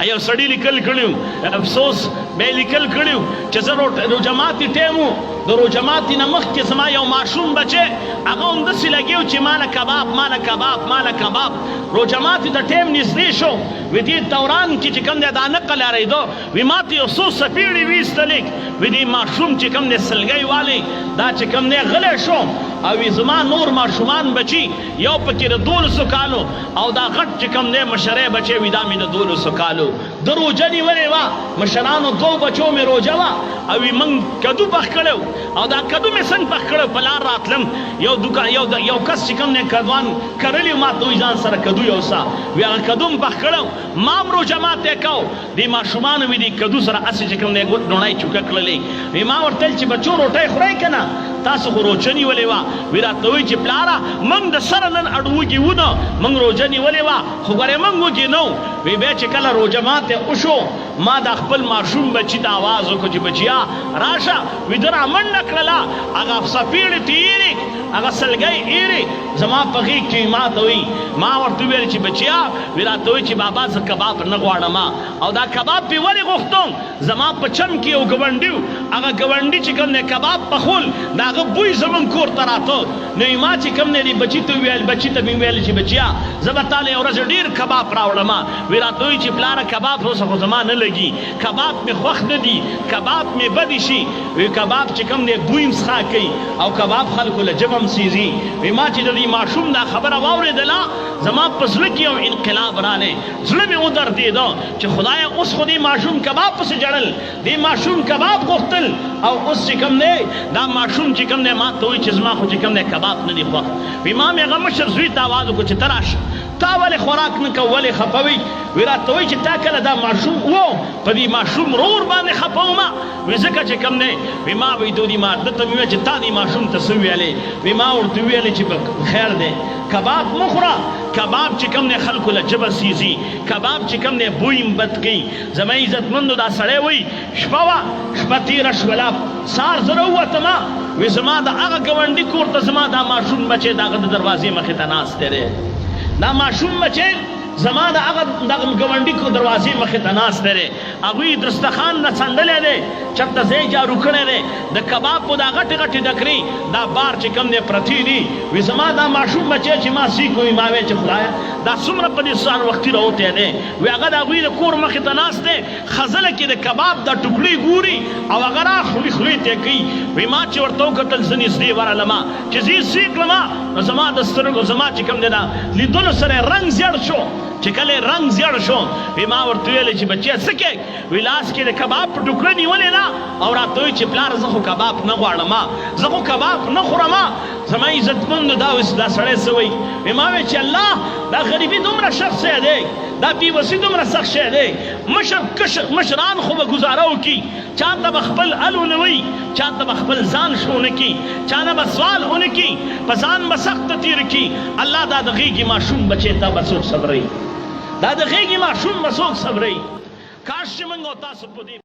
ایو سړی لیکل کړیو افسوس به لیکل کړیو چې زه روجماتي ټیمو د روجماتي نه مخکې زما یو ماشوم بچی هغه همداسې لګیو چې ماله کباب روجماتي د ټیم نږدې شو وی دې دوران کې چې کوم دی دا نقل اورېدو وی ما ته یو څو څپېړې ویستلې وی دې ماشوم چې کوم دی سلګۍ والی دا چې کوم دی غلی شو او وی زما نور ماشومان بچي یو پکې د 1200 کالو او دا غټ چې کوم دی مشرۍ بچی وی دا مې د 1200 کالو د روژه نیولې وه مشرانو 2 بچو مې روژه وه او وی موږ کدو پخ کړی او دا کدو مې څنګه پخ کړی په لار راتلم یو کس چې کوم دی کدوان کرلی ما ته وی ځان سره کدو یوسه وی هغه کدو م پخ کړی ما هم روژه ماتی کو دې ماشومانو وی دې کدو سره هسې چې کوم دی ډوڼۍ چوکه کړلې وی ما ورته ویل چې بچو روټۍ خورئ که نه تاسو خو روژه نیولې وه وی راته وایي چې پلاره موږ د سره نن اډوږي وونه موږ روژه نیولې وه خو ګورې موږ وږي نه وی بیا چې کله روژه ماتی وشو ما دا خپل ماشوم بچي ته آواز وکړو چې بچیا راشه وی ده را منډه کړله هغه څپېړې تېرې هغه سلګۍ ایرې زما په غېږ کې ما ته وایي ما ورته وویل چې بچیا وی راته وایي چې بابا زه کباب نه غواړم او دا کباب پې ولې غوښتم زما په چم کې یو ګاونډي و هغه ګاونډي چې کوم دی کباب پخول د هغه بوی زموږ کور ته راته نو ما چې کوم دی بچي ته وویل بچي ته مې وویل چې بچیا زه به تاله یو ورځ ډېر کباب راوړم وی راته وایي چې پلاره کباب اوس خو زما نه لګي کباب مې خوښ نه دي کباب مې بدې شي وی کباب چې کوم دی بوی م څښا کوي او کباب خلکو له ژبه م سیزي وی ما چې د دې ماشوم دا خبره واورېدله زما په زړه کې یو انقلاب رالی زړه مې ودردېده چې خدایه اوس خو دې ماشوم کباب پسې جړل دې ماشوم کباب غوښتل او اوس چې کوم دی دا ماشوم چې کوم دی ما ته وایي چې زما خو چې کوم دی کباب نه دي خوښ وی ما مې هغه مشر زوی ته آواز وکړو چې ته راشه تا ولې خوراک نه کوو ولې خفه وي وی راته وایي چې تا کله دا ماشوم و په دې ماشوم رور باندې خفه ومه وی ځکه چې کوم دی وی ما وایي دودي ما ده ته مې ویل چې تا دې ماشوم ته څه ویلې وی ما ورته ویلې چې خیر دی کباب مه خوره کباب چې کوم دی خلکو له ژبه سیزي کباب چې کوم دی بوی م بد کوي زما عزتمندو دا سړی وایي شپه وه شپه تېره شوله سهار زه راووتمه وی زما د هغه ګاونډي کور ته زما دا ماشوم بچی د هغه د دروازې مخې ته ناستی دی دا ماشوم بچی زما د هغه دغه ګاونډي کو دروازې مخې ته ناستی دی هغوی دسترخوان نه څنډلی دی چېرته ځای جارو کړی دی د کباب په دا غټې غټې ډکرې دا بار چې کوم دی پرتې دي وی زما دا ماشوم بچی چې ما سیکو وي ما ویل چې خدایه دا څومره په دې سهار وختي راوتی دی وی هغه د هغوی د کور مخې ته ناست دی خزله کې د کباب دا ټوکړې ګوري او هغه را خولې خولې ته کوي وی ما چې ورته وکتل زه نږدې ورغلمه چې زه یې سې کړمه نو زما د سترګو زما چې کوم دی دا لیدلو سره یې رنګ زیړ شو چې کله یې رنګ زیړ شو وی ما ورته ویلې چې بچیه څه کوې وی لاس کې د کباب په ټوکړه نیولې ده او راته وایي چې پلاره زه خو کباب نه غواړم زه خو کباب نه خورم زما عزتمندو دا سړی څه وایي وی ما ویل چې الله دا غریبي دومره سخت شی دی دا بېوسي دومره سخت شی دی مشران خو به ګزاره وکړي چا ته به خپل ال ونه وایي چا ته به خپل ځان ښه ونه کړي چا نه به سوال ونه کړي په ځان به سخته تېره کړي الله دا د غېږې ماشوم بچی ته به څوک صبروي دا د غېږې ماشوم به څوک صبروي کاش چې موږ او تاسو په دې